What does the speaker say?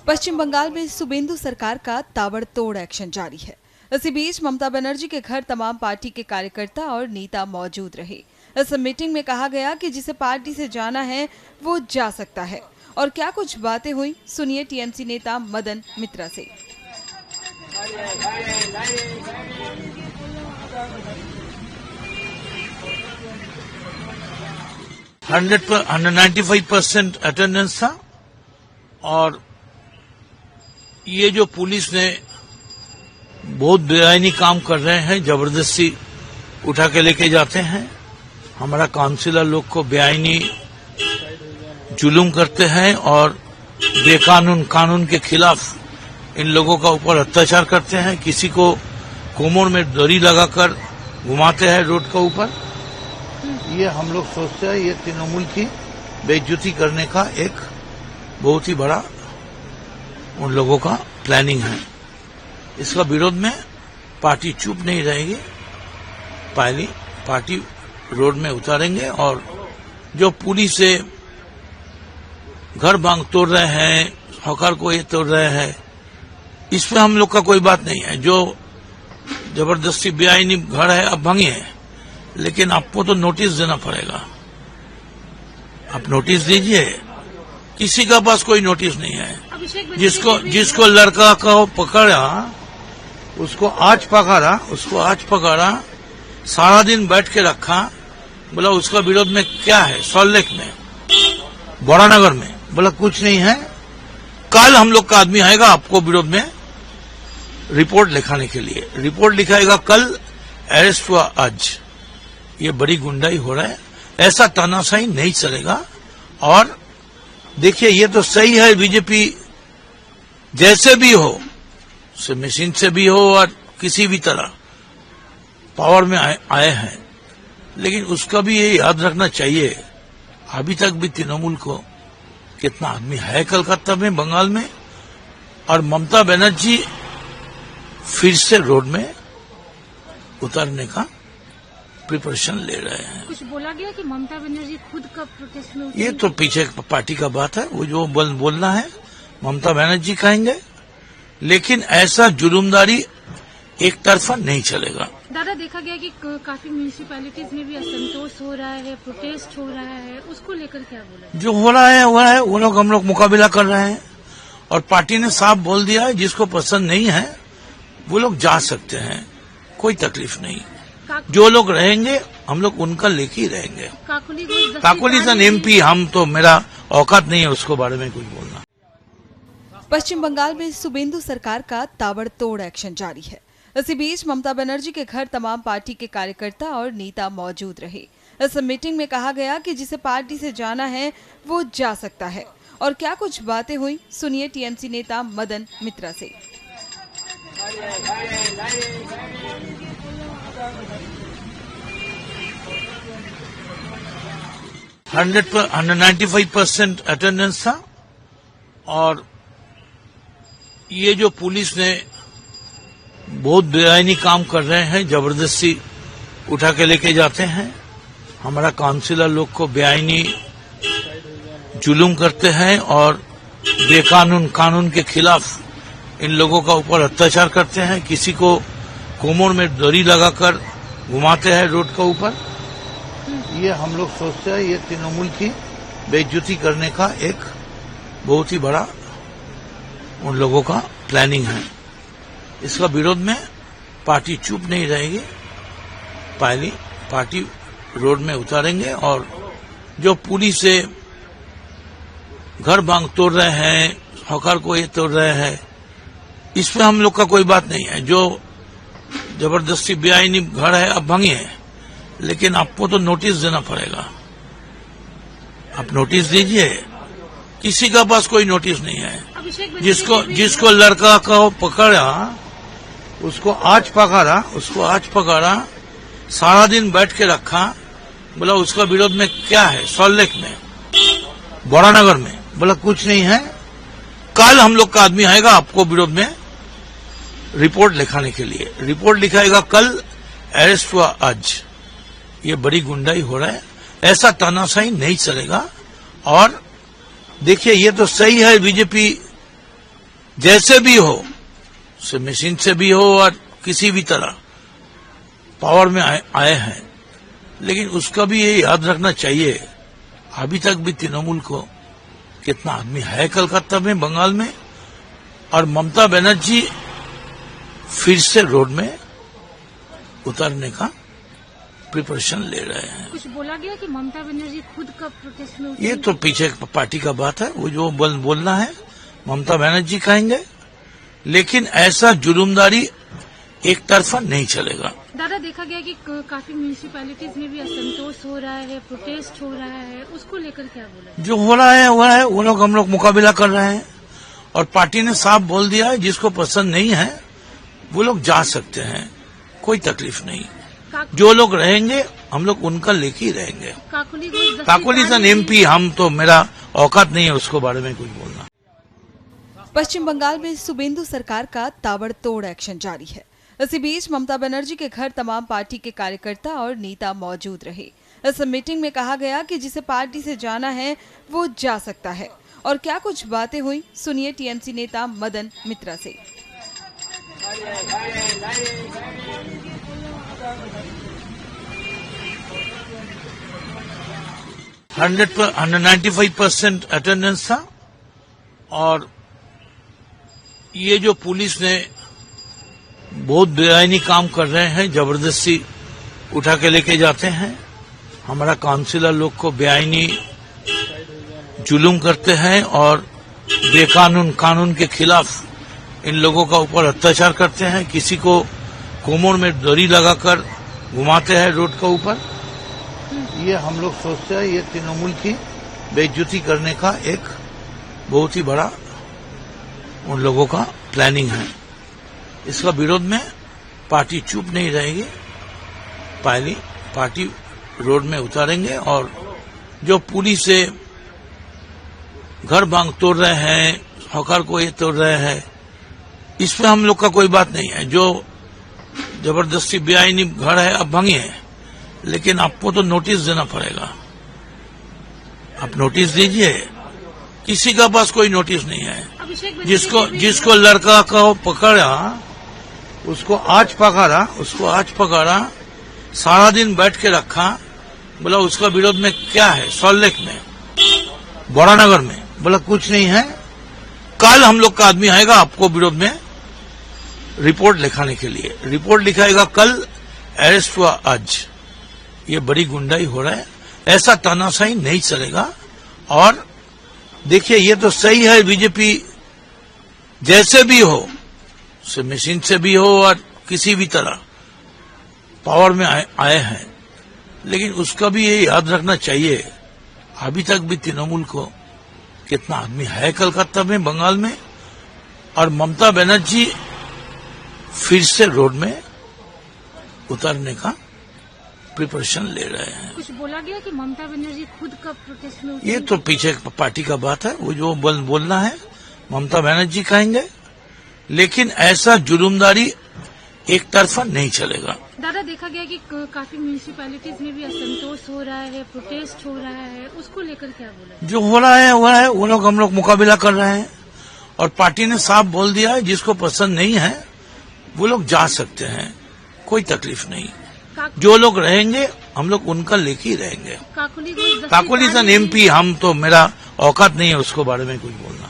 पश्चिम बंगाल में शुभेंदु सरकार का ताबड़तोड़ एक्शन जारी है। इसी बीच ममता बनर्जी के घर तमाम पार्टी के कार्यकर्ता और नेता मौजूद रहे। इस मीटिंग में कहा गया कि जिसे पार्टी से जाना है वो जा सकता है। और क्या कुछ बातें हुई, सुनिए टीएमसी नेता मदन मित्रा से। 195% अटेंडेंस था और ये जो पुलिस ने बहुत बेआईनी काम कर रहे हैं, जबरदस्ती उठा के लेके जाते हैं, हमारा काउंसिलर लोग को बेआईनी जुलूम करते हैं और कानून के खिलाफ इन लोगों का ऊपर अत्याचार करते हैं, किसी को कोमर में दरी लगाकर घुमाते हैं रोड के ऊपर। ये हम लोग सोचते हैं ये तृणमूल की बेइज्जती करने का एक बहुत ही बड़ा उन लोगों का प्लानिंग है। इसका विरोध में पार्टी चुप नहीं रहेगी, पहली पार्टी रोड में उतारेंगे और जो पुलिस से घर बांग तोड़ रहे हैं, हकार को ये तोड़ रहे हैं, इसमें हम लोग का कोई बात नहीं है। जो जबरदस्ती बेआईनी घर है अब भांगिए, लेकिन आपको तो नोटिस देना पड़ेगा। आप नोटिस दीजिए, किसी का पास कोई नोटिस नहीं है। जिसको लड़का को पकड़ा उसको आज पकड़ा, सारा दिन बैठ के रखा, बोला उसका विरोध में क्या है, सॉल्ट में, बड़ानगर में, बोला कुछ नहीं है। कल हम लोग का आदमी आएगा आपको विरोध में रिपोर्ट लिखाने के लिए, रिपोर्ट लिखाएगा कल, अरेस्ट हुआ आज। ये बड़ी गुंडाई हो रहा है, ऐसा तानाशाही नहीं चलेगा। और देखिए ये तो सही है, बीजेपी जैसे भी हो, मशीन से भी हो और किसी भी तरह पावर में आए हैं, लेकिन उसका भी ये याद रखना चाहिए अभी तक भी तृणमूल को कितना आदमी है कलकत्ता में, बंगाल में, और ममता बनर्जी फिर से रोड में उतरने का प्रिपरेशन ले रहे हैं। कुछ बोला गया कि ममता बनर्जी खुद का प्रोटेस्ट में, ये तो पीछे पार्टी का बात है, वो जो बोलना है ममता बनर्जी कहेंगे, लेकिन ऐसा जुलूमदारी एक तरफा नहीं चलेगा। दादा, देखा गया कि काफी म्यूनिसिपैलिटीज में भी असंतोष हो रहा है, प्रोटेस्ट हो रहा है, उसको लेकर क्या बोला? जो हो रहा है वो लोग हम लोग मुकाबला कर रहे हैं और पार्टी ने साफ बोल दिया है, जिसको पसंद नहीं है वो लोग जा सकते हैं, कोई तकलीफ नहीं। जो लोग रहेंगे हम लोग उनका लेके ही रहेंगे। काकोली एमपी, हम तो, मेरा औकात नहीं है उसको बारे में कुछ बोलना। पश्चिम बंगाल में शुभेंदु सरकार का ताबड़तोड़ एक्शन जारी है। इसी बीच ममता बनर्जी के घर तमाम पार्टी के कार्यकर्ता और नेता मौजूद रहे। इस मीटिंग में कहा गया कि जिसे पार्टी से जाना है वो जा सकता है। और क्या कुछ बातें हुई, सुनिए टीएमसी नेता मदन मित्रा से। 195% अटेंडेंस था और ये जो पुलिस ने बहुत बेआईनी काम कर रहे हैं, जबरदस्ती उठा के लेके जाते हैं, हमारा काउंसिलर लोग को बेआईनी जुलूम करते हैं और कानून के खिलाफ इन लोगों का ऊपर अत्याचार करते हैं, किसी को कोमर में दरी लगाकर घुमाते हैं रोड के ऊपर। ये हम लोग सोचते हैं ये तृणमूल की बेइज्जती करने का एक बहुत ही बड़ा उन लोगों का प्लानिंग है। इसका विरोध में पार्टी चुप नहीं रहेगी, पहली पार्टी रोड में उतारेंगे और जो पुलिस से घर बांग तोड़ रहे हैं, हकार को ये तोड़ रहे हैं, इसमें हम लोग का कोई बात नहीं है। जो जबरदस्ती बेआईनी घर है अब भांगिए, लेकिन आपको तो नोटिस देना पड़ेगा। आप नोटिस दीजिए, किसी का पास कोई नोटिस नहीं है। जिसको लड़का को पकड़ा उसको आज पकड़ा, सारा दिन बैठ के रखा, बोला उसका विरोध में क्या है, सॉल्ट में, बड़ानगर में, बोला कुछ नहीं है। कल हम लोग का आदमी आएगा आपको विरोध में रिपोर्ट लिखाने के लिए, रिपोर्ट लिखाएगा कल, अरेस्ट हुआ आज। ये बड़ी गुंडाई हो रहा है, ऐसा तानाशाही नहीं चलेगा। और देखिए ये तो सही है, बीजेपी जैसे भी हो, से मशीन से भी हो और किसी भी तरह पावर में आए हैं, लेकिन उसका भी ये याद रखना चाहिए, अभी तक भी तृणमूल को कितना आदमी है कलकत्ता में, बंगाल में, और ममता बनर्जी फिर से रोड में उतरने का प्रिपरेशन ले रहे हैं। कुछ बोला गया कि ममता बनर्जी खुद का प्रोटेस्ट में ये तो पीछे पार्टी का बात है, वो जो बोलना है ममता बनर्जी कहेंगे, लेकिन ऐसा जुलूमदारी एक तरफा नहीं चलेगा। दादा, देखा गया कि काफी म्यूनिसिपैलिटीज में भी असंतोष हो रहा है, प्रोटेस्ट हो रहा है, उसको लेकर क्या बोला? जो हो रहा है वो लोग हम लोग मुकाबला कर रहे हैं, और पार्टी ने साफ बोल दिया है जिसको पसंद नहीं है वो लोग जा सकते हैं, कोई तकलीफ नहीं। जो लोग रहेंगे हम लोग उनका लेके ही रहेंगे। काकोली एन MP, हम तो मेरा औकात नहीं है उसको बारे में कुछ बोलना। पश्चिम बंगाल में शुभेंदु सरकार का ताबड़तोड़ एक्शन जारी है। इसी बीच ममता बनर्जी के घर तमाम पार्टी के कार्यकर्ता और नेता मौजूद रहे। इस मीटिंग में कहा गया कि जिसे पार्टी से जाना है वो जा सकता है। और क्या कुछ बातें हुई, सुनिए TMC नेता मदन मित्रा से। 195% अटेंडेंस था, और ये जो पुलिस ने बहुत बेआईनी काम कर रहे हैं, जबरदस्ती उठा के लेके जाते हैं, हमारा काउंसिलर लोग को बेआईनी जुलूम करते हैं और कानून के खिलाफ इन लोगों का ऊपर अत्याचार करते हैं, किसी को कोमर में दरी लगाकर घुमाते हैं रोड के ऊपर। ये हम लोग सोचते हैं ये तृणमूल की बेइज्जती करने का एक बहुत ही बड़ा उन लोगों का प्लानिंग है। इसका विरोध में पार्टी चुप नहीं रहेगी, पहली पार्टी रोड में उतारेंगे, और जो पुलिस से घर बांग तोड़ रहे हैं, हकार को ये तोड़ रहे हैं, इसमें हम लोग का कोई बात नहीं है। जो जबरदस्ती बेआईनी घर है अब भांगिए, लेकिन आपको तो नोटिस देना पड़ेगा। आप नोटिस दीजिए, किसी का पास कोई नोटिस नहीं है। जिसको लड़का को पकड़ा उसको आज पकड़ा, सारा दिन बैठ के रखा, बोला उसका विरोध में क्या है, सॉल्ट में, बड़ानगर में, बोला कुछ नहीं है। कल हम लोग का आदमी आएगा आपको विरोध में रिपोर्ट लिखाने के लिए, रिपोर्ट लिखाएगा कल, अरेस्ट हुआ आज। ये बड़ी गुंडाई हो रहा है, ऐसा तानाशाही नहीं चलेगा। और देखिए ये तो सही है, बीजेपी जैसे भी हो, से मशीन से भी हो और किसी भी तरह पावर में आए हैं, लेकिन उसका भी ये याद रखना चाहिए, अभी तक भी तृणमूल को कितना आदमी है कलकत्ता में, बंगाल में, और ममता बनर्जी फिर से रोड में उतरने का प्रिपरेशन ले रहे हैं। कुछ बोला गया कि ममता बनर्जी खुद का प्रोटेस्ट में ये तो पीछे पार्टी का बात है, वो जो बोलना है ममता बनर्जी कहेंगे, लेकिन ऐसा जुलूमदारी एक तरफा नहीं चलेगा। दादा, देखा गया कि काफी म्यूनिसिपैलिटीज में भी असंतोष हो रहा है, प्रोटेस्ट हो रहा है, उसको लेकर क्या बोला? जो हो रहा है वो लोग हम लोग मुकाबला कर रहे हैं, और पार्टी ने साफ बोल दिया है जिसको पसंद नहीं है वो लोग जा सकते हैं, कोई तकलीफ नहीं। जो लोग रहेंगे हम लोग उनका लेके ही रहेंगे। काकोली एन MP, हम तो मेरा औकात नहीं है उसको बारे में कुछ बोलना।